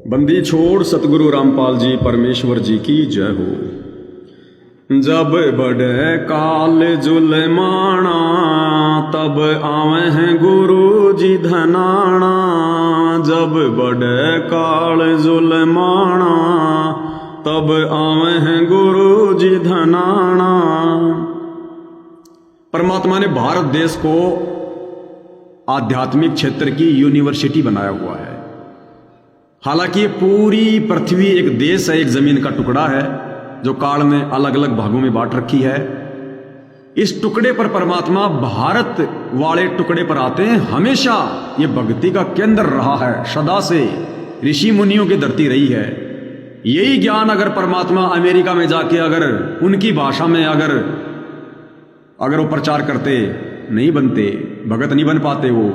बंदी छोड़ सतगुरु रामपाल जी परमेश्वर जी की जय हो। जब बढ़े काल जुलमाना तब आवे हैं गुरु जी धनाना। जब बढ़े काल जुलमाना तब आवे हैं गुरु जी धनाना। परमात्मा ने भारत देश को आध्यात्मिक क्षेत्र की यूनिवर्सिटी बनाया हुआ है। हालांकि ये पूरी पृथ्वी एक देश है, एक जमीन का टुकड़ा है जो काल में अलग अलग भागों में बांट रखी है। इस टुकड़े पर परमात्मा भारत वाले टुकड़े पर आते हैं। हमेशा ये भक्ति का केंद्र रहा है, सदा से ऋषि मुनियों की धरती रही है। यही ज्ञान अगर परमात्मा अमेरिका में जाके अगर उनकी भाषा में अगर वो प्रचार करते, नहीं बनते, भगत नहीं बन पाते, वो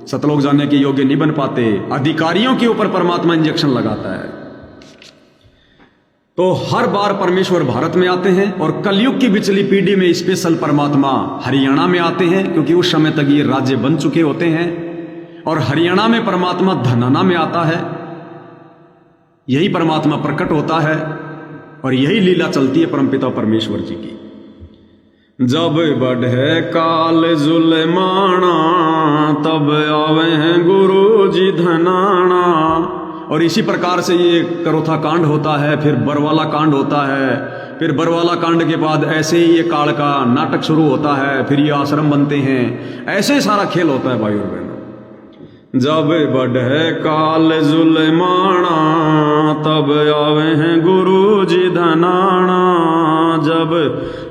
सतलोक जाने के योग्य नहीं बन पाते। अधिकारियों के ऊपर परमात्मा इंजेक्शन लगाता है। तो हर बार परमेश्वर भारत में आते हैं और कलयुग की पिछली पीढ़ी में स्पेशल परमात्मा हरियाणा में आते हैं, क्योंकि उस समय तक ये राज्य बन चुके होते हैं। और हरियाणा में परमात्मा धनाना में आता है। यही परमात्मा प्रकट होता है और यही लीला चलती है परमपिता परमेश्वर जी की। जब बढ़े काल जुलमाना तब आवे हैं गुरु जी धनाना। और इसी प्रकार से ये करोथा कांड होता है, फिर बरवाला कांड होता है, फिर बरवाला कांड के बाद ऐसे ही ये काल का नाटक शुरू होता है, फिर ये आश्रम बनते हैं। ऐसे सारा खेल होता है भाई और बहनों। जब बढ़े काल जुलमाना तब आवे हैं गुरु जी धनाना। जब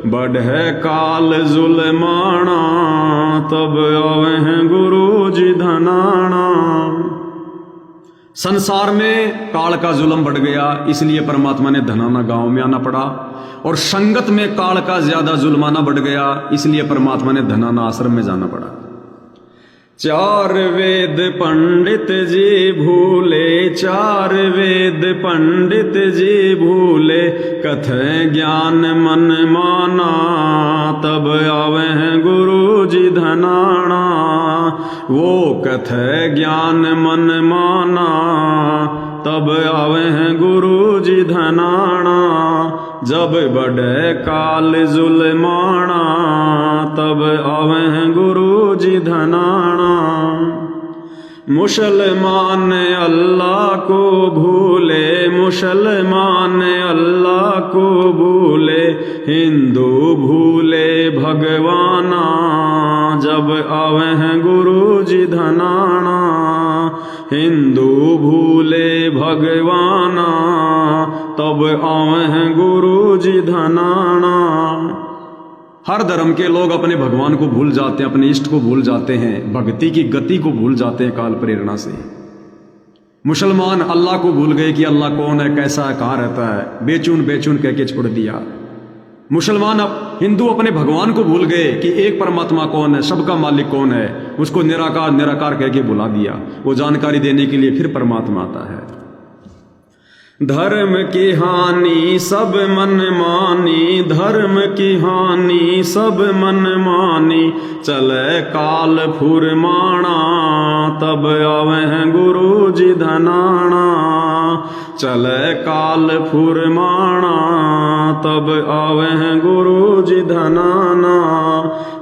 बढ़े काल जुलमाना तब आवे हैं गुरु जी धनाना। संसार में काल का जुल्म बढ़ गया, इसलिए परमात्मा ने धनाना गांव में आना पड़ा। और संगत में काल का ज्यादा जुल्माना बढ़ गया, इसलिए परमात्मा ने धनाना आश्रम में जाना पड़ा। चार वेद पंडित जी भूले, चार वेद पंडित जी भूले, कथे ज्ञान मन माना तब आवे हैं गुरु जी धनाना। वो कथे ज्ञान मन माना तब आवे हैं गुरु जी धनाना। जब बढ़े काल जुलमाना तब आवे हैं गुरु जी धनाना। मुसलमान अल्लाह को भूले, मुसलमान अल्लाह को भूले, हिंदू भूले भगवाना। जब आवे हैं गुरु जी धनाना, हिंदू भूले भगवाना तब आवे हैं गुरु जी धनाना। हर धर्म के लोग अपने भगवान को भूल जाते हैं, अपने इष्ट को भूल जाते हैं, भक्ति की गति को भूल जाते हैं काल प्रेरणा से। मुसलमान अल्लाह को भूल गए कि अल्लाह कौन है, कैसा है, कहाँ रहता है, बेचून बेचून कह के छोड़ दिया। मुसलमान हिंदू अपने भगवान को भूल गए कि एक परमात्मा कौन है, सबका मालिक कौन है, उसको निराकार निराकार कह के भुला दिया। वो जानकारी देने के लिए फिर परमात्मा आता है। धर्म की हानि सब मन मानी, धर्म की हानि सब मन मानी, चले काल फुरमाना तब आवे हैं गुरु जी धनाना। चले काल फुरमाना तब आवे हैं गुरु जी धनाना।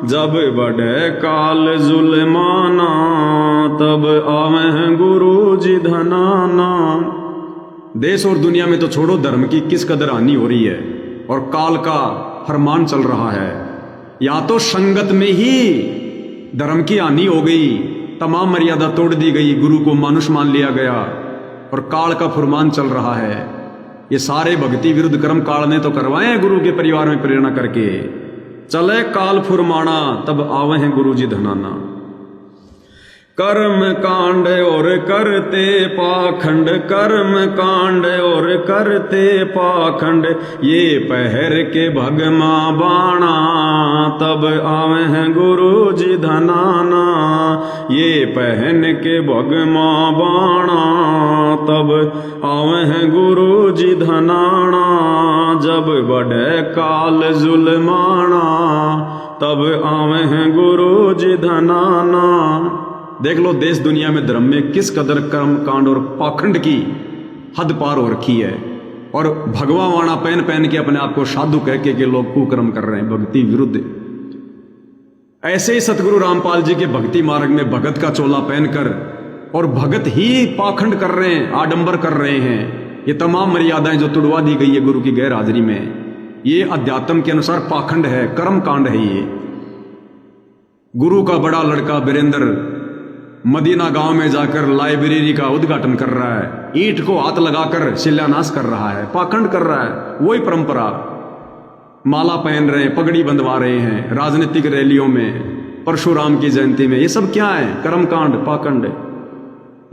जब बढ़े काल जुलमाना तब आवे हैं गुरु जी धनाना। देश और दुनिया में तो छोड़ो, धर्म की किस कदर हानि हो रही है और काल का फरमान चल रहा है। या तो संगत में ही धर्म की हानि हो गई, तमाम मर्यादा तोड़ दी गई, गुरु को मानुष मान लिया गया और काल का फरमान चल रहा है। ये सारे भक्ति विरुद्ध कर्म काल ने तो करवाए हैं गुरु के परिवार में प्रेरणा करके। चले काल फुरमाना तब आवे हैं गुरु जी धनाना। कर्म कांड और करते पाखंड, कर्म कांड और करते पाखंड, ये पहर के भगमा बाणा तब आवे हैं गुरु जी धनाना। ये पहन के भगमा बाणा तब आवे हैं गुरु जी धनाना। जब बढ़े काल जुलमाना तब आवे हैं गुरु जी धनाना। देख लो देश दुनिया में धर्म में किस कदर कर्म कांड और पाखंड की हद पार हो रखी है। और भगवा वाणा पहन पहन के अपने आप को साधु कह के लोग कुकर्म कर रहे हैं, भक्ति विरुद्ध। ऐसे ही सतगुरु रामपाल जी के भक्ति मार्ग में भगत का चोला पहनकर और भगत ही पाखंड कर रहे हैं, आडंबर कर रहे हैं। ये तमाम मर्यादाएं जो तुड़वा दी गई है गुरु की गैर हाजिरी में, ये अध्यात्म के अनुसार पाखंड है, कर्म कांड है। ये गुरु का बड़ा लड़का वीरेंद्र मदीना गांव में जाकर लाइब्रेरी का उद्घाटन कर रहा है, ईंट को हाथ लगाकर शिलान्यास कर रहा है, पाखंड कर रहा है। वही परंपरा, माला पहन रहे हैं, पगड़ी बंधवा रहे हैं राजनीतिक रैलियों में, परशुराम की जयंती में। ये सब क्या है? कर्मकांड, पाखंड।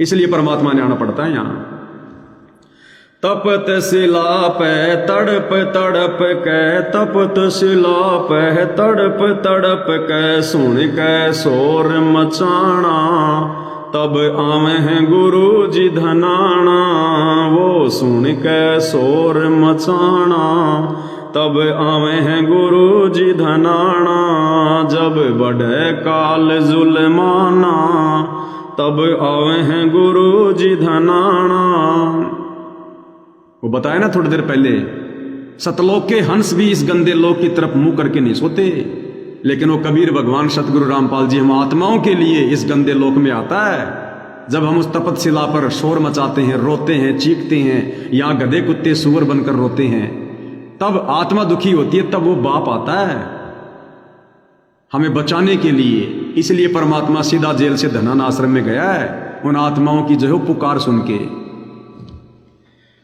इसलिए परमात्मा ने आना पड़ता है यहां। तपत शिला पे तड़प तड़प के, तपत शिला पे तड़प तड़प के, सुन के शोर मचाना, तब आवे हैं गुरु जी धनाना। वो सुन के शोर मचाना, तब आवे हैं गुरु जी धनाना। जब बढ़े काल जुल्माना, तब आवे हैं गुरु जी धनाना। वो बताया ना थोड़ी देर पहले, सतलोक के हंस भी इस गंदे लोक की तरफ मुंह करके नहीं सोते। लेकिन वो कबीर भगवान सतगुरु रामपाल जी हम आत्माओं के लिए इस गंदे लोक में आता है। जब हम उस तपत शिला पर शोर मचाते हैं, रोते हैं, चीखते हैं, या गधे कुत्ते सुअर बनकर रोते हैं, तब आत्मा दुखी होती है। तब वो बाप आता है हमें बचाने के लिए। इसलिए परमात्मा सीधा जेल से धनाना आश्रम में गया है, उन आत्माओं की जो है पुकार सुन के।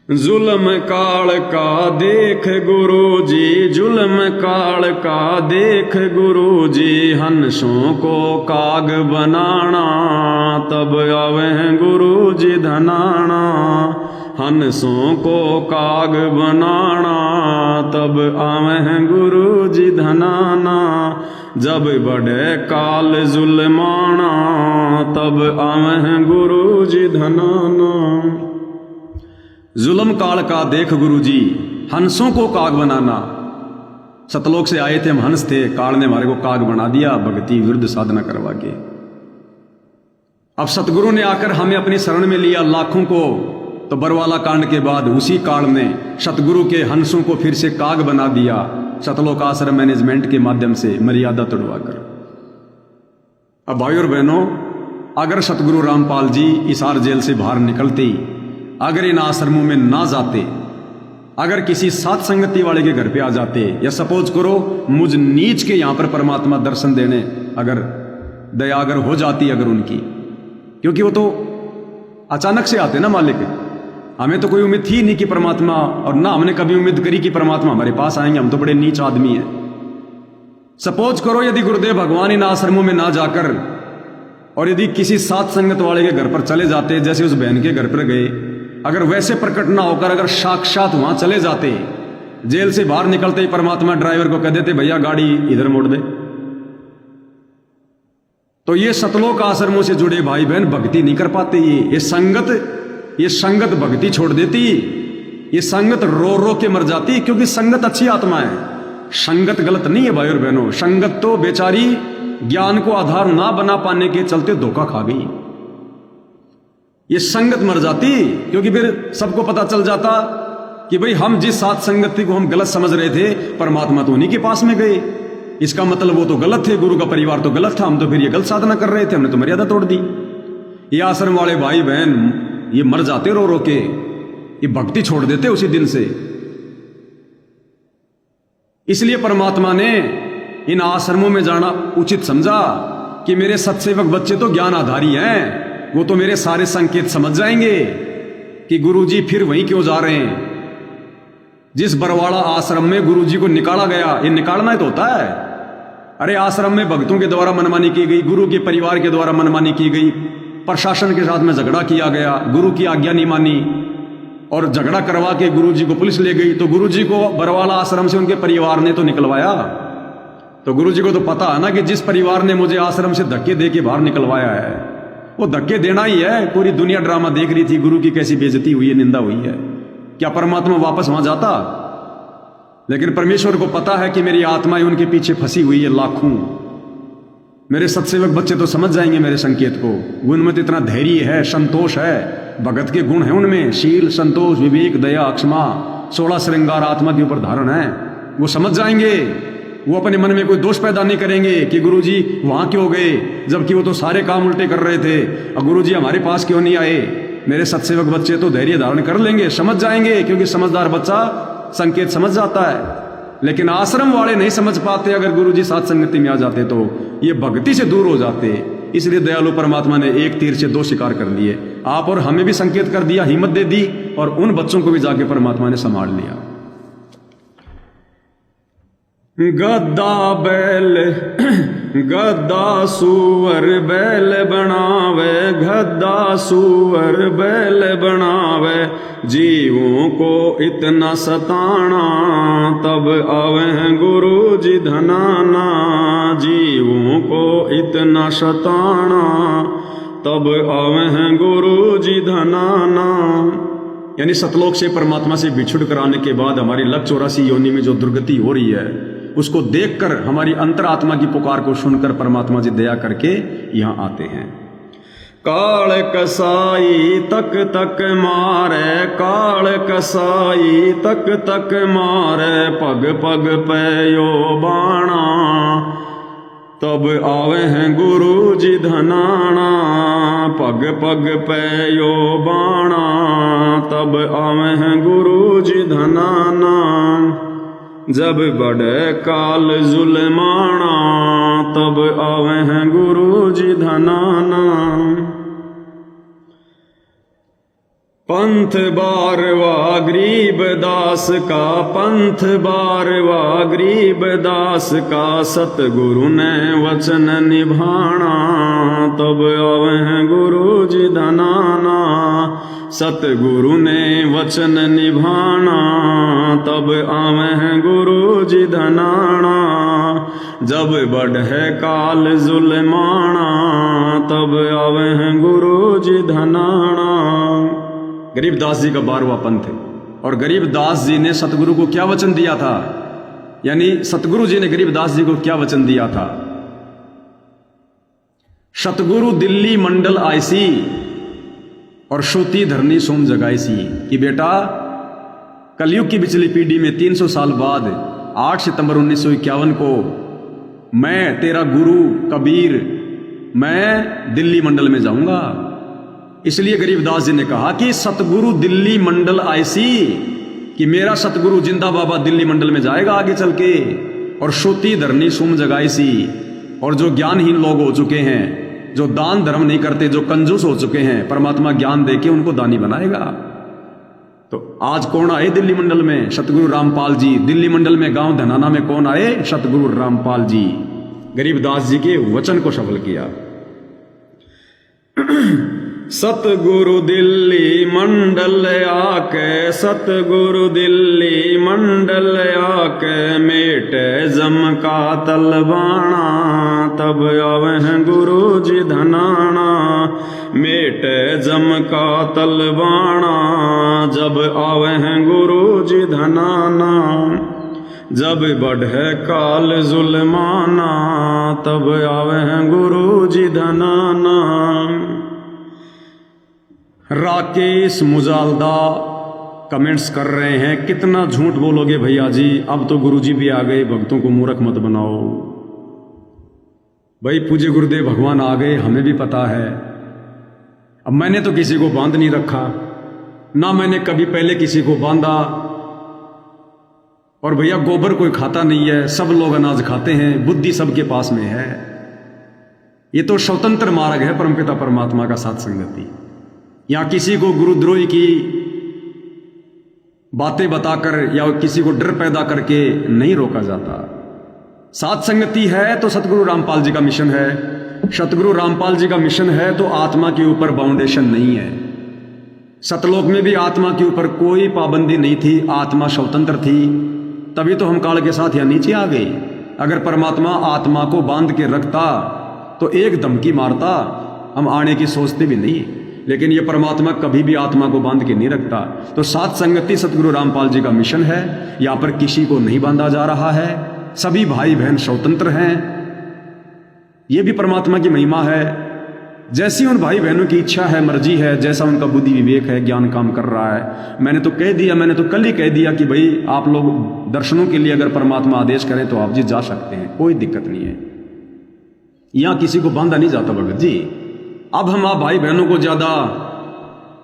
जुल्म काल का देख गुरु जी, जुल्म काल का देख गुरु जी, हंसों को काग बनाना, तब आवे हैं गुरु जी धनाना। हंसों को काग बनाना, तब आवे हैं गुरु जी धनाना। जब बढ़े काल जुल्माना, तब आवे हैं गुरु जी धनाना। जुल्म काल का देख गुरु जी, हंसों को काग बनाना। सतलोक से आए थे हम, हंस थे, काल ने हमारे को काग बना दिया भक्ति विरुद्ध साधना करवा के। अब सतगुरु ने आकर हमें अपनी शरण में लिया लाखों को, तो बरवाला कांड के बाद उसी काल ने सतगुरु के हंसों को फिर से काग बना दिया, सतलोक आश्रम मैनेजमेंट के माध्यम से मर्यादा तोड़वाकर। अब भाई और बहनों, अगर सतगुरु रामपाल जी इसार जेल से बाहर निकलते ही, अगर इन आश्रमों में ना जाते, अगर किसी साथ संगति वाले के घर पे आ जाते, या सपोज करो मुझ नीच के यहां पर परमात्मा दर्शन देने अगर दया अगर हो जाती अगर उनकी, क्योंकि वो तो अचानक से आते ना मालिक। हमें तो कोई उम्मीद थी नहीं कि परमात्मा, और ना हमने कभी उम्मीद करी कि परमात्मा हमारे पास आएंगे, हम तो बड़े नीच आदमी हैं। सपोज करो यदि गुरुदेव भगवान इन आश्रमों में ना जाकर और यदि किसी साथ संगत वाले के घर पर चले जाते, जैसे उस बहन के घर पर गए, अगर वैसे प्रकट ना होकर अगर साक्षात वहां चले जाते, जेल से बाहर निकलते ही परमात्मा ड्राइवर को कह देते भैया गाड़ी इधर मोड़ दे, तो ये सतलोक आश्रमों से जुड़े भाई बहन भक्ति नहीं कर पाते। ये संगत भक्ति छोड़ देती, ये संगत रो रो के मर जाती, क्योंकि संगत अच्छी आत्मा है, संगत गलत नहीं है भाई और बहनों। संगत तो बेचारी ज्ञान को आधार ना बना पाने के चलते धोखा खा गई। ये संगत मर जाती, क्योंकि फिर सबको पता चल जाता कि भाई हम जिस साथ संगति को हम गलत समझ रहे थे, परमात्मा तो उन्हीं के पास में गए, इसका मतलब वो तो गलत थे, गुरु का परिवार तो गलत था, हम तो फिर ये गलत साधना कर रहे थे, हमने तो मर्यादा तोड़ दी। ये आश्रम वाले भाई बहन ये मर जाते रो रो के, ये भक्ति छोड़ देते उसी दिन से। इसलिए परमात्मा ने इन आश्रमों में जाना उचित समझा कि मेरे सत्सेवक बच्चे तो ज्ञान आधारी हैं, वो तो मेरे सारे संकेत समझ जाएंगे कि गुरुजी फिर वहीं क्यों जा रहे हैं। जिस बरवाड़ा आश्रम में गुरुजी को निकाला गया, ये निकालना ही तो होता है। अरे आश्रम में भक्तों के द्वारा मनमानी की गई, गुरु के परिवार के द्वारा मनमानी की गई, प्रशासन के साथ में झगड़ा किया गया, गुरु की आज्ञा नहीं मानी और झगड़ा करवा के गुरुजी को पुलिस ले गई, तो गुरुजी को बरवाला आश्रम से उनके परिवार ने तो निकलवाया। तो गुरुजी को तो पता है ना कि जिस परिवार ने मुझे आश्रम से धक्के दे के बाहर निकलवाया है, वो धक्के देना ही है। पूरी दुनिया ड्रामा देख रही थी, गुरु की कैसी बेइज्जती हुई है, निंदा हुई है। क्या परमात्मा वापस वहां जाता? लेकिन परमेश्वर को पता है कि मेरी आत्माएं उनके पीछे फंसी हुई है लाखों। मेरे सत्सेवक बच्चे तो समझ जाएंगे मेरे संकेत को, उनमें तो इतना धैर्य है, संतोष है भगत के गुण हैं उनमें, शील, संतोष, विवेक, दया, क्षमा, 16 श्रृंगार आत्मा के ऊपर धारण है। वो समझ जाएंगे, वो अपने मन में कोई दोष पैदा नहीं करेंगे कि गुरुजी वहां क्यों गए, जबकि वो तो सारे काम उल्टे कर रहे थे, और गुरुजी हमारे पास क्यों नहीं आए। मेरे सत्सेवक बच्चे तो धैर्य धारण कर लेंगे, समझ जाएंगे, क्योंकि समझदार बच्चा संकेत समझ जाता है। लेकिन आश्रम वाले नहीं समझ पाते। अगर गुरुजी साथ संगति में आ जाते तो ये भक्ति से दूर हो जाते। इसलिए दयालु परमात्मा ने एक तीर से 2 शिकार कर लिए। आप और हमें भी संकेत कर दिया, हिम्मत दे दी, और उन बच्चों को भी जाके परमात्मा ने संभाल लिया। गद्दा बैल गद्दा सूअर बैल बनावे, गद्दा सूअर बैल बनावे, जीवों को इतना सताना, तब आवे गुरु जी धनाना। जीवों को इतना सताना, तब आवे गुरु जी धनाना। यानी सतलोक से परमात्मा से बिछुड़ कर आने के बाद हमारी लक 84 योनि में जो दुर्गति हो रही है, उसको देखकर हमारी अंतरात्मा की पुकार को सुनकर परमात्मा जी दया करके यहां आते हैं। काल कसाई तक तक मारे, काल कसाई तक तक मारे, पग पग पैयो बाणा, तब आवे हैं गुरु जी धनाना। पग पग पैयो बाणा, तब आवे हैं गुरु जी धनाना। जब बढ़े काल जुल्माना, तब आवे हैं गुरु जी धनाना। पंथ बारवा गरीब दास का, पंथ बारवा गरीब दास का, सतगुरु ने वचन निभाना, तब आवे हैं गुरु जी धनाना। सतगुरु ने वचन निभाना, तब आवे हैं गुरु जी धनाना। जब बढ़े काल जुल्माना, तब आवे हैं गुरु जी धनाना। गरीबदास जी का 12वां पंथ है। और गरीबदास जी ने सतगुरु को क्या वचन दिया था, यानी सतगुरु जी ने गरीबदास जी को क्या वचन दिया था। सतगुरु दिल्ली मंडल आईसी और श्रुति धरनी सोम जगाईसी, कि बेटा कलयुग की पिछली पीढ़ी में 300 साल बाद 8 सितंबर 1951 को मैं तेरा गुरु कबीर, मैं दिल्ली मंडल में जाऊंगा। इसलिए गरीबदास जी ने कहा कि सतगुरु दिल्ली मंडल आईसी, कि मेरा सतगुरु जिंदा बाबा दिल्ली मंडल में जाएगा आगे चल के। और श्रुति धरनी सुम जगाईसी, और जो ज्ञानहीन लोग हो चुके हैं, जो दान धर्म नहीं करते, जो कंजूस हो चुके हैं, परमात्मा ज्ञान देके उनको दानी बनाएगा। तो आज कौन आए दिल्ली मंडल में? सतगुरु रामपाल जी। दिल्ली मंडल में गांव धनाना में कौन आए? सतगुरु रामपाल जी। गरीबदास जी के वचन को सफल किया। सतगुरु दिल्ली मंडल आके, सतगुरु दिल्ली मंडल आके, मेटे जम का तलवाना, तब आवे हैं गुरु जी धनाना। मेटे जम का तलवाना, जब आवे हैं गुरु जी धनाना। जब बढ़े काल जुल्माना, तब आवे हैं गुरु जी धनाना। राकेश मुजालदा कमेंट्स कर रहे हैं, कितना झूठ बोलोगे भैया जी, अब तो गुरुजी भी आ गए, भक्तों को मूर्ख मत बनाओ। भाई पूज्य गुरुदेव भगवान आ गए, हमें भी पता है। अब मैंने तो किसी को बांध नहीं रखा, ना मैंने कभी पहले किसी को बांधा। और भैया गोबर कोई खाता नहीं है, सब लोग अनाज खाते हैं, बुद्धि सबके पास में है। ये तो स्वतंत्र मार्ग है परमपिता परमात्मा का साथ संगति। यहां किसी को गुरुद्रोही की बातें बताकर या किसी को डर पैदा करके नहीं रोका जाता। साथ संगति है तो सतगुरु रामपाल जी का मिशन है। सतगुरु रामपाल जी का मिशन है तो आत्मा के ऊपर बाउंडेशन नहीं है। सतलोक में भी आत्मा के ऊपर कोई पाबंदी नहीं थी, आत्मा स्वतंत्र थी, तभी तो हम काल के साथ यहां नीचे आ गए। अगर परमात्मा आत्मा को बांध के रखता तो एक धमकी मारता, हम आने की सोचते भी नहीं। लेकिन ये परमात्मा कभी भी आत्मा को बांध के नहीं रखता। तो साथ संगति सतगुरु रामपाल जी का मिशन है। यहां पर किसी को नहीं बांधा जा रहा है, सभी भाई बहन स्वतंत्र हैं। ये भी परमात्मा की महिमा है। जैसी उन भाई बहनों की इच्छा है, मर्जी है, जैसा उनका बुद्धि विवेक है, ज्ञान काम कर रहा है। मैंने तो कह दिया, मैंने तो कल ही कह दिया कि भाई आप लोग दर्शनों के लिए अगर परमात्मा आदेश करें तो आप जी जा सकते हैं, कोई दिक्कत नहीं है। यहां किसी को बांधा नहीं जाता भगत जी। अब हम आप भाई बहनों को ज्यादा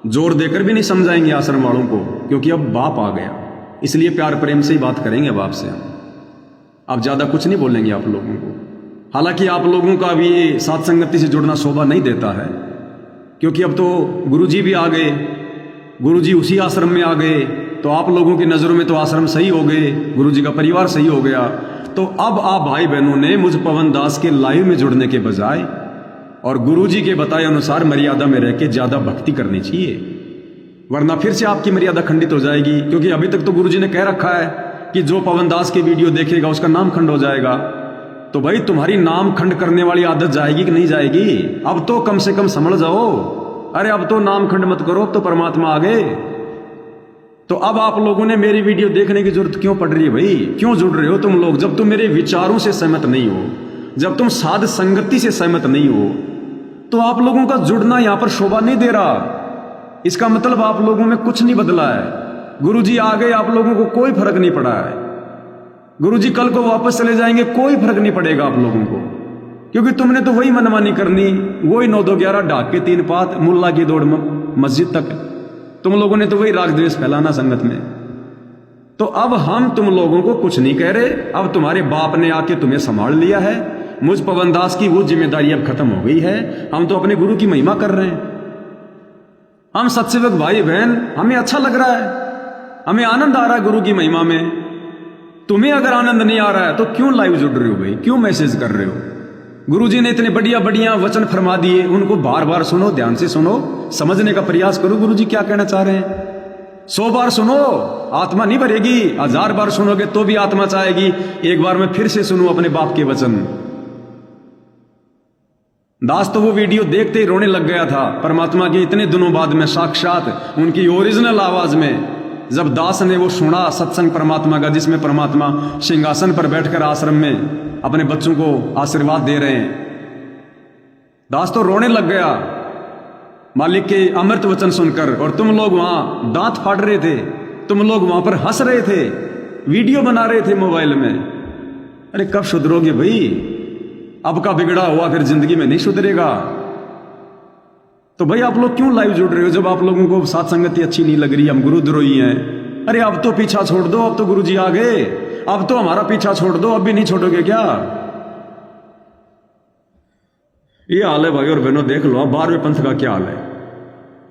जोर देकर भी नहीं समझाएंगे आश्रम वालों को, क्योंकि अब बाप आ गया, इसलिए प्यार प्रेम से ही बात करेंगे अब आपसे हम। अब ज्यादा कुछ नहीं बोलेंगे आप लोगों को। हालांकि आप लोगों का भी साथ संगति से जुड़ना शोभा नहीं देता है, क्योंकि अब तो गुरुजी भी आ गए, गुरुजी उसी आश्रम में आ गए, तो आप लोगों की नजरों में तो आश्रम सही हो गए, गुरुजी का परिवार सही हो गया। तो अब आप भाई बहनों ने मुझ पवन दास के लाइव में जुड़ने के बजाय और गुरुजी के बताए अनुसार मर्यादा में रह के ज्यादा भक्ति करनी चाहिए, वरना फिर से आपकी मर्यादा खंडित हो जाएगी। क्योंकि अभी तक तो गुरुजी ने कह रखा है कि जो पवन दास की वीडियो देखेगा उसका नाम खंड हो जाएगा। तो भाई तुम्हारी नाम खंड करने वाली आदत जाएगी कि नहीं जाएगी? अब तो कम से कम समझ जाओ। अरे अब तो नाम खंड मत करो, अब तो परमात्मा आ गए। तो अब आप लोगों ने मेरी वीडियो देखने की जरूरत क्यों पड़ रही है भाई? क्यों जुड़ रहे हो तुम लोग? जब तुम मेरे विचारों से सहमत नहीं हो, जब तुम साध संगति से सहमत नहीं हो, तो आप लोगों का जुड़ना यहां पर शोभा नहीं दे रहा। इसका मतलब आप लोगों में कुछ नहीं बदला है। गुरुजी आ गए, आप लोगों को कोई फर्क नहीं पड़ा है। गुरुजी कल को वापस चले जाएंगे, कोई फर्क नहीं पड़ेगा आप लोगों को, क्योंकि तुमने तो वही मनमानी करनी, वही 9-2-11 ढाक के 3 पात, मुल्ला की दौड़ मस्जिद तक। तुम लोगों ने तो वही राग द्वेष फैलाना संगत में। तो अब हम तुम लोगों को कुछ नहीं कह रहे, अब तुम्हारे बाप ने आके तुम्हें संभाल लिया है। मुझ पवन दास की वो जिम्मेदारी अब खत्म हो गई है। हम तो अपने गुरु की महिमा कर रहे हैं। हम सत्सेवक भाई बहन, हमें अच्छा लग रहा है, हमें आनंद आ रहा है गुरु की महिमा में। तुम्हें अगर आनंद नहीं आ रहा है तो क्यों लाइव जुड़ रहे हो भाई? क्यों मैसेज कर रहे हो? गुरुजी ने इतने बढ़िया बढ़िया वचन फरमा दिए, उनको बार बार सुनो, ध्यान से सुनो, समझने का प्रयास करो गुरुजी क्या कहना चाह रहे हैं। 100 बार सुनो, आत्मा नहीं भरेगी। 1000 बार सुनोगे तो भी आत्मा चाहेगी एक बार मैं फिर से सुनूं अपने बाप के वचन। दास तो वो वीडियो देखते ही रोने लग गया था परमात्मा के इतने दिनों बाद में, साक्षात उनकी ओरिजिनल आवाज में। जब दास ने वो सुना सत्संग परमात्मा का, जिसमें परमात्मा सिंहासन पर बैठकर आश्रम में अपने बच्चों को आशीर्वाद दे रहे हैं, दास तो रोने लग गया मालिक के अमृत वचन सुनकर। और तुम लोग वहां दांत फाड़ रहे थे, तुम लोग वहां पर हंस रहे थे, वीडियो बना रहे थे मोबाइल में। अरे कब सुधरोगे भाई? अब का बिगड़ा हुआ फिर जिंदगी में नहीं सुधरेगा। तो भाई आप लोग क्यों लाइव जुड़ रहे हो जब आप लोगों को साथ संगति अच्छी नहीं लग रही? हम गुरुद्रोही हैं। अरे अब तो पीछा छोड़ दो, अब तो गुरुजी आ गए, अब तो हमारा पीछा छोड़ दो। अब भी नहीं छोड़ोगे क्या? ये हाल है भाई और बहनों, देख लो 12वें पंथ का क्या हाल है।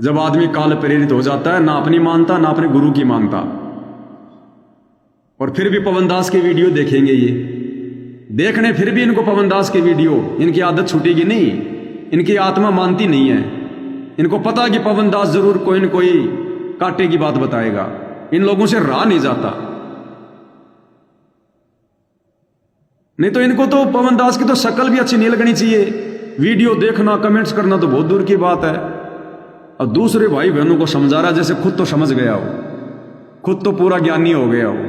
जब आदमी काल प्रेरित हो जाता है, ना अपनी मानता ना अपने गुरु की मानता, और फिर भी पवन दास की वीडियो देखेंगे ये देखने, फिर भी इनको पवन दास की वीडियो, इनकी आदत छूटेगी नहीं, इनकी आत्मा मानती नहीं है। इनको पता कि पवन दास जरूर कोई न कोई कांटे की बात बताएगा, इन लोगों से रहा नहीं जाता। नहीं तो इनको तो पवन दास की तो शक्ल भी अच्छी नहीं लगनी चाहिए। वीडियो देखना, कमेंट्स करना तो बहुत दूर की बात है। और दूसरे भाई बहनों को समझा रहा जैसे खुद तो समझ गया हो, खुद तो पूरा ज्ञानी हो गया हो।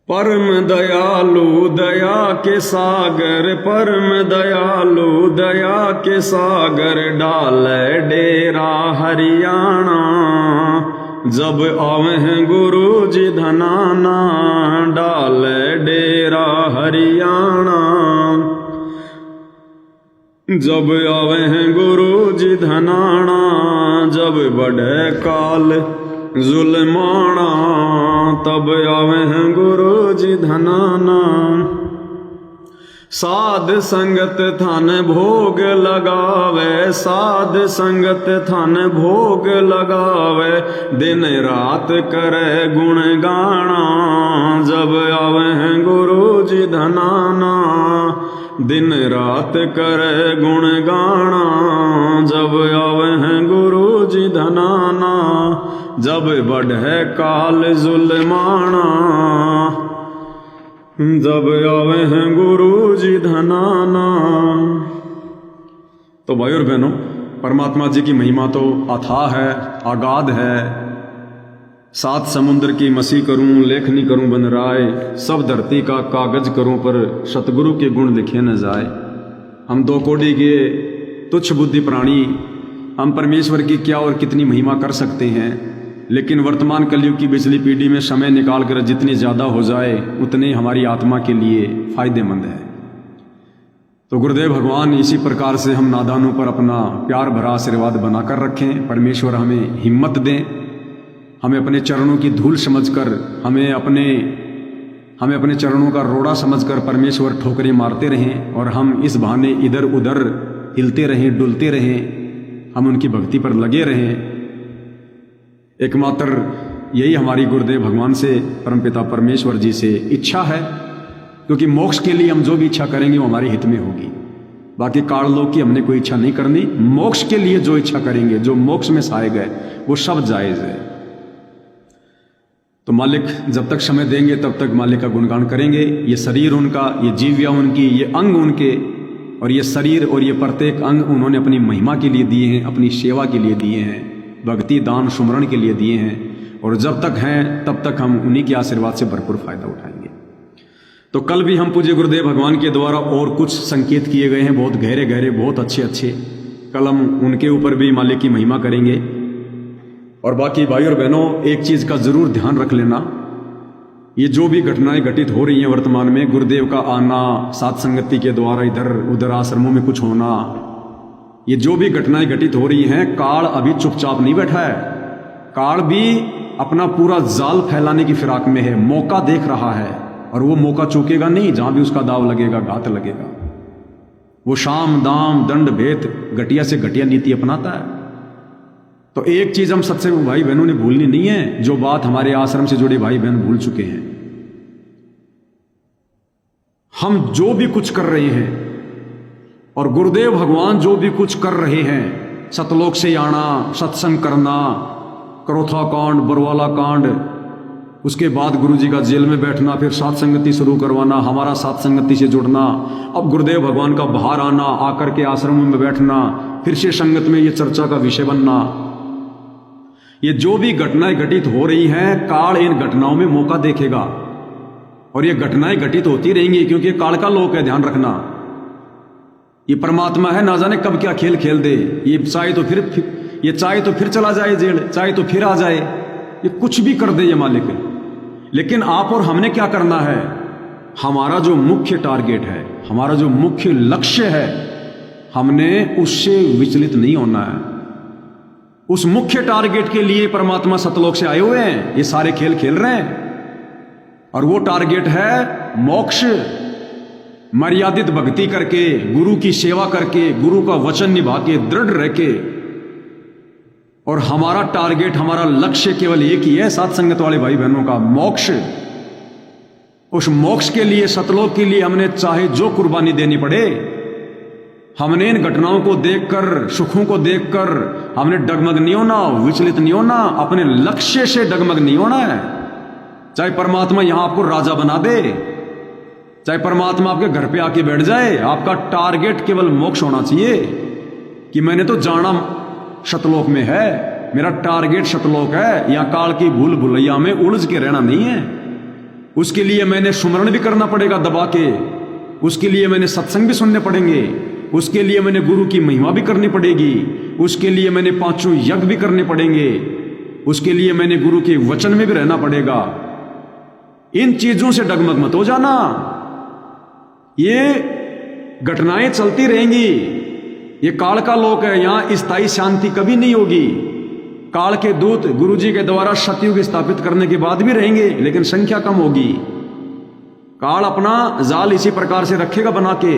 परम दयालु दया के सागर, परम दयालु दया के सागर, डाले डेरा हरियाणा। जब आवे हैं गुरु जी धनाना, डाले डेरा हरियाणा। जब आवे हैं गुरु जी धनाना, जब बढ़े काल जुल्माना, तब आवे हैं गुरु जी धनाना। साध संगत थान भोग लगावे, साध संगत थान भोग लगावे, दिन रात करे गुण गाना। जब आवे हैं गुरु जी धनाना, दिन रात करे गुण गाना। जब आवे हैं गुरु जी धनाना, जब बढ़े काल जुल्माना। जब आवे हैं गुरु जी धनाना। तो भाई और बहनों, परमात्मा जी की महिमा तो अथाह है, आगाध है। 7 समुद्र की मसी करूं, लेखनी करूं बन राय, सब धरती का कागज करूं, पर सतगुरु के गुण लिखे न जाए। हम दो कोड़ी के तुच्छ बुद्धि प्राणी, हम परमेश्वर की क्या और कितनी महिमा कर सकते हैं। लेकिन वर्तमान कलयुग की पिछली पीढ़ी में समय निकाल कर जितनी ज़्यादा हो जाए उतने हमारी आत्मा के लिए फायदेमंद है। तो गुरुदेव भगवान इसी प्रकार से हम नादानों पर अपना प्यार भरा आशीर्वाद बनाकर रखें। परमेश्वर हमें हिम्मत दें, हमें अपने चरणों की धूल समझकर, हमें अपने चरणों का रोड़ा समझकर परमेश्वर ठोकरें मारते रहें और हम इस बहाने इधर उधर हिलते रहें, डुलते रहें, हम उनकी भक्ति पर लगे रहें। एकमात्र यही हमारी गुरुदेव भगवान से, परमपिता परमेश्वर जी से इच्छा है, क्योंकि मोक्ष के लिए हम जो भी इच्छा करेंगे वो हमारे हित में होगी। बाकी काललोक की हमने कोई इच्छा नहीं करनी। मोक्ष के लिए जो इच्छा करेंगे, जो मोक्ष में सहाय गए, वो सब जायज है। तो मालिक जब तक समय देंगे तब तक मालिक का गुणगान करेंगे। ये शरीर उनका, ये जीविया उनकी, ये अंग उनके, और ये शरीर और ये प्रत्येक अंग उन्होंने अपनी महिमा के लिए दिए हैं, अपनी सेवा के लिए दिए हैं, भक्ति दान सुमरण के लिए दिए हैं। और जब तक हैं तब तक हम उन्हीं के आशीर्वाद से भरपूर फायदा उठाएंगे। तो कल भी हम पूज्य गुरुदेव भगवान के द्वारा और कुछ संकेत किए गए हैं, बहुत गहरे गहरे, बहुत अच्छे अच्छे। कल हम उनके ऊपर भी मालिक की महिमा करेंगे। और बाकी भाई और बहनों, एक चीज का जरूर ध्यान रख लेना, ये जो भी घटनाएं घटित हो रही हैं वर्तमान में, गुरुदेव का आना, सात संगति के द्वारा इधर उधर आश्रमों में कुछ होना, ये जो भी घटनाएं घटित हो रही हैं, काल अभी चुपचाप नहीं बैठा है। काल भी अपना पूरा जाल फैलाने की फिराक में है, मौका देख रहा है, और वो मौका चूकेगा नहीं। जहां भी उसका दाव लगेगा, घात लगेगा। वो शाम दाम दंड भेद घटिया से घटिया नीति अपनाता है। तो एक चीज हम सत्संग भाई बहनों ने भूलनी नहीं है, जो बात हमारे आश्रम से जुड़े भाई बहन भूल चुके हैं। हम जो भी कुछ कर रहे हैं और गुरुदेव भगवान जो भी कुछ कर रहे हैं, सतलोक से आना, सत्संग करना, करोथा कांड, बरवाला कांड, उसके बाद गुरुजी का जेल में बैठना, फिर सात संगति शुरू करवाना, हमारा सात संगति से जुड़ना, अब गुरुदेव भगवान का बाहर आना, आकर के आश्रमों में बैठना, फिर से संगत में ये चर्चा का विषय बनना, ये जो भी घटनाएं घटित हो रही हैं, काल इन घटनाओं में मौका देखेगा। और ये घटनाएं घटित होती रहेंगी, क्योंकि काल का लोक है, ध्यान रखना। ये परमात्मा है, ना जाने कब क्या खेल खेल दे। ये चाहे तो फिर चला जाए जेल, चाहे तो फिर आ जाए, ये कुछ भी कर दे ये मालिक। लेकिन आप और हमने क्या करना है? हमारा जो मुख्य टारगेट है, हमारा जो मुख्य लक्ष्य है, हमने उससे विचलित नहीं होना है। उस मुख्य टारगेट के लिए परमात्मा सतलोक से आए हुए हैं, ये सारे खेल खेल रहे हैं। और वो टारगेट है मोक्ष। मर्यादित भक्ति करके, गुरु की सेवा करके, गुरु का वचन निभा के, दृढ़ रह के। और हमारा टारगेट, हमारा लक्ष्य केवल एक ही है, साथ संगत वाले भाई बहनों का, मोक्ष। उस मोक्ष के लिए, सतलोक के लिए हमने चाहे जो कुर्बानी देनी पड़े, हमने इन घटनाओं को देखकर, सुखों को देखकर हमने डगमग नहीं होना, विचलित नहीं होना, अपने लक्ष्य से डगमग नहीं होना है। चाहे परमात्मा यहां आपको राजा बना दे, चाहे परमात्मा आपके घर पे आके बैठ जाए, आपका टारगेट केवल मोक्ष होना चाहिए। कि मैंने तो जाना सतलोक में है, मेरा टारगेट सतलोक है, यहां काल की भूल भुलैया में उलझ के रहना नहीं है। उसके लिए मैंने सुमरण भी करना पड़ेगा दबा के, उसके लिए मैंने सत्संग भी सुनने पड़ेंगे, उसके लिए मैंने गुरु की महिमा भी करनी पड़ेगी, उसके लिए मैंने पांचों यज्ञ भी करने पड़ेंगे, उसके लिए मैंने गुरु के वचन में भी रहना पड़ेगा। इन चीजों से डगमग मत हो जाना। ये घटनाएं चलती रहेंगी, ये काल का लोक है, यहां स्थायी शांति कभी नहीं होगी। काल के दूत गुरुजी के द्वारा सतयुग स्थापित करने के बाद भी रहेंगे, लेकिन संख्या कम होगी। काल अपना जाल इसी प्रकार से रखेगा बना के।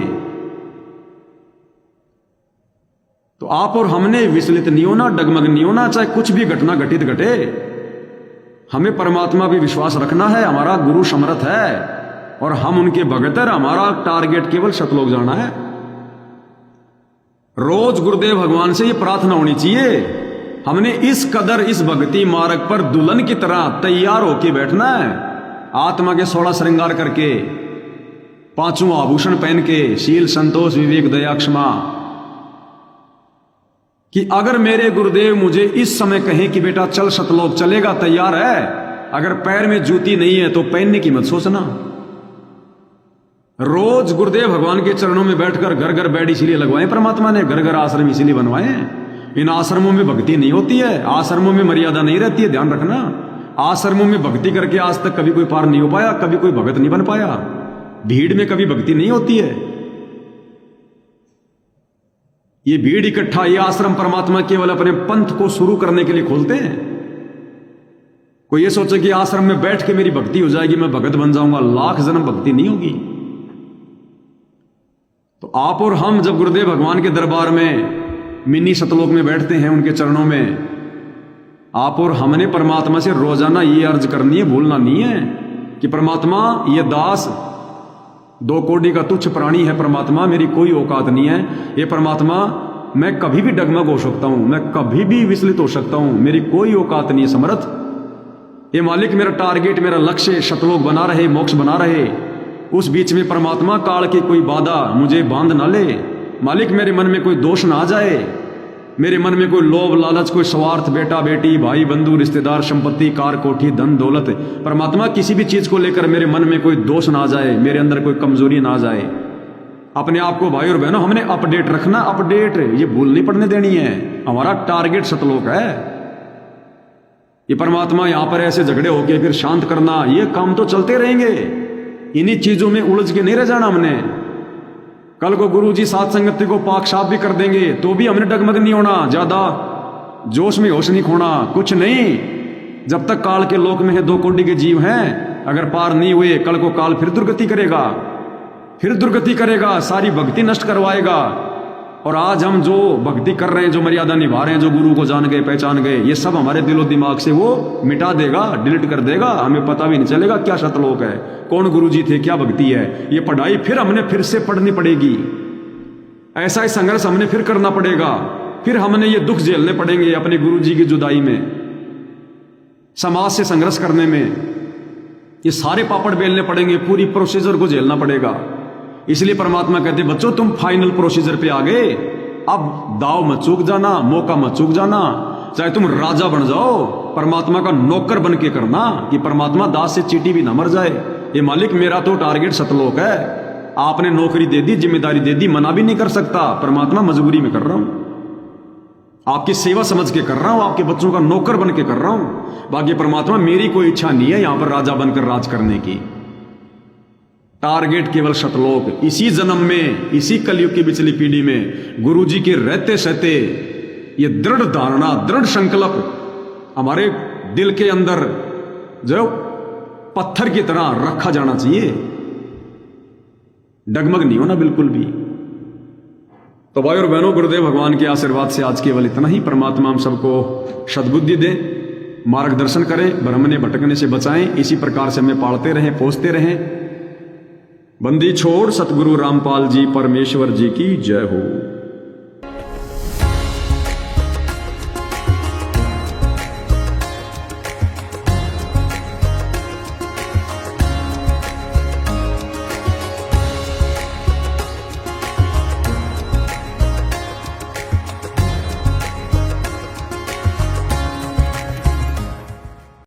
तो आप और हमने विचलित नहीं होना, डगमग नहीं होना, चाहे कुछ भी घटना घटित घटे। हमें परमात्मा भी विश्वास रखना है, हमारा गुरु समर्थ है और हम उनके भगत हैं। हमारा टारगेट केवल सतलोक जाना है। रोज गुरुदेव भगवान से ये प्रार्थना होनी चाहिए, हमने इस कदर इस भक्ति मार्ग पर दुल्हन की तरह तैयार होके बैठना है, आत्मा के 16 श्रृंगार करके, 5वां आभूषण पहन के, शील संतोष विवेक दया क्षमा। कि अगर मेरे गुरुदेव मुझे इस समय कहें कि बेटा चल सतलोक, चलेगा, तैयार है। अगर पैर में जूती नहीं है तो पहनने की मत सोचना। रोज गुरुदेव भगवान के चरणों में बैठकर घर घर बेड इसीलिए लगवाए परमात्मा ने, घर घर आश्रम इसीलिए बनवाए। इन आश्रमों में भक्ति नहीं होती है, आश्रमों में मर्यादा नहीं रहती है, ध्यान रखना। आश्रमों में भक्ति करके आज तक कभी कोई पार नहीं हो पाया, कभी कोई भगत नहीं बन पाया। भीड़ में कभी भक्ति नहीं होती है। ये भीड़ इकट्ठा, ये आश्रम परमात्मा केवल अपने पंथ को शुरू करने के लिए खोलते हैं। कोई ये सोचे कि आश्रम में बैठ के मेरी भक्ति हो जाएगी, मैं भगत बन जाऊंगा, लाख जन्म भक्ति नहीं होगी। तो आप और हम जब गुरुदेव भगवान के दरबार में मिनी सतलोक में बैठते हैं, उनके चरणों में, आप और हमने परमात्मा से रोजाना ये अर्ज करनी है, भूलना नहीं है कि परमात्मा ये दास 2 कोड़ी का तुच्छ प्राणी है, परमात्मा मेरी कोई औकात नहीं है। ये परमात्मा मैं कभी भी डगमग हो सकता हूं, मैं कभी भी विचलित हो सकता हूं, मेरी कोई औकात नहीं है समर्थ। ये मालिक मेरा टारगेट, मेरा लक्ष्य सतलोक बना रहे, मोक्ष बना रहे। उस बीच में परमात्मा काल की कोई बाधा मुझे बांध ना ले। मालिक मेरे मन में कोई दोष ना आ जाए, मेरे मन में कोई लोभ लालच, कोई स्वार्थ, बेटा बेटी, भाई बंधु, रिश्तेदार, संपत्ति, कार कोठी, धन दौलत, परमात्मा किसी भी चीज को लेकर मेरे मन में कोई दोष ना आ जाए, मेरे अंदर कोई कमजोरी ना आ जाए। अपने आप को भाई और बहनों हमने अपडेट रखना, अपडेट, ये भूल नहीं पड़ने देनी है। हमारा टारगेट सतलोक है। ये परमात्मा यहां पर ऐसे झगड़े होके फिर शांत करना, ये काम तो चलते रहेंगे। इन्हीं चीजों में उलझ के नहीं रह जाना हमने। कल को गुरु जी साथ संगति को पाक साफ भी कर देंगे तो भी हमने डगमग नहीं होना, ज्यादा जोश में होश नहीं खोना, कुछ नहीं। जब तक काल के लोक में है 2 कोटि के जीव हैं, अगर पार नहीं हुए कल को काल फिर दुर्गति करेगा, फिर दुर्गति करेगा, सारी भक्ति नष्ट करवाएगा। और आज हम जो भक्ति कर रहे हैं, जो मर्यादा निभा रहे हैं, जो गुरु को जान गए, पहचान गए, ये सब हमारे दिलो दिमाग से वो मिटा देगा, डिलीट कर देगा। हमें पता भी नहीं चलेगा क्या सतलोक है, कौन गुरु जी थे, क्या भक्ति है। ये पढ़ाई फिर हमने फिर से पढ़नी पड़ेगी, ऐसा ही संघर्ष हमने फिर करना पड़ेगा, फिर हमने ये दुख झेलने पड़ेंगे अपने गुरु जी की जुदाई में, समाज से संघर्ष करने में, ये सारे पापड़ बेलने पड़ेंगे, पूरी प्रोसीजर को झेलना पड़ेगा। इसलिए परमात्मा कहते बच्चों तुम फाइनल प्रोसीजर पे आ गए, अब दाव मत चूक जाना, मौका मत चूक जाना। चाहे तुम राजा बन जाओ, परमात्मा का नौकर बन के करना कि परमात्मा दास से चीटी भी ना मर जाए। ये मालिक मेरा तो टारगेट सतलोक है, आपने नौकरी दे दी, जिम्मेदारी दे दी, मना भी नहीं कर सकता। परमात्मा मजबूरी में कर रहा हूं, आपकी सेवा समझ के कर रहा हूं, आपके बच्चों का नौकर बन के कर रहा हूं। बाकी परमात्मा मेरी कोई इच्छा नहीं है यहां पर राजा बनकर राज करने की। टारगेट केवल सतलोक। इसी जन्म में, इसी कलयुग की पिछली पीढ़ी में गुरु जी के रहते सहते ये दृढ़ धारणा, दृढ़ संकल्प हमारे दिल के अंदर जो पत्थर की तरह रखा जाना चाहिए, डगमग नहीं होना बिल्कुल भी। तो भाई और बहनों, गुरुदेव भगवान के आशीर्वाद से आज केवल इतना ही। परमात्मा हम सबको सद्बुद्धि दे, मार्गदर्शन करें, भ्रम ने भटकने से बचाएं। इसी प्रकार से हमें पालते रहें, पोसते रहें। बंदी छोड़ सतगुरु रामपाल जी परमेश्वर जी की जय हो।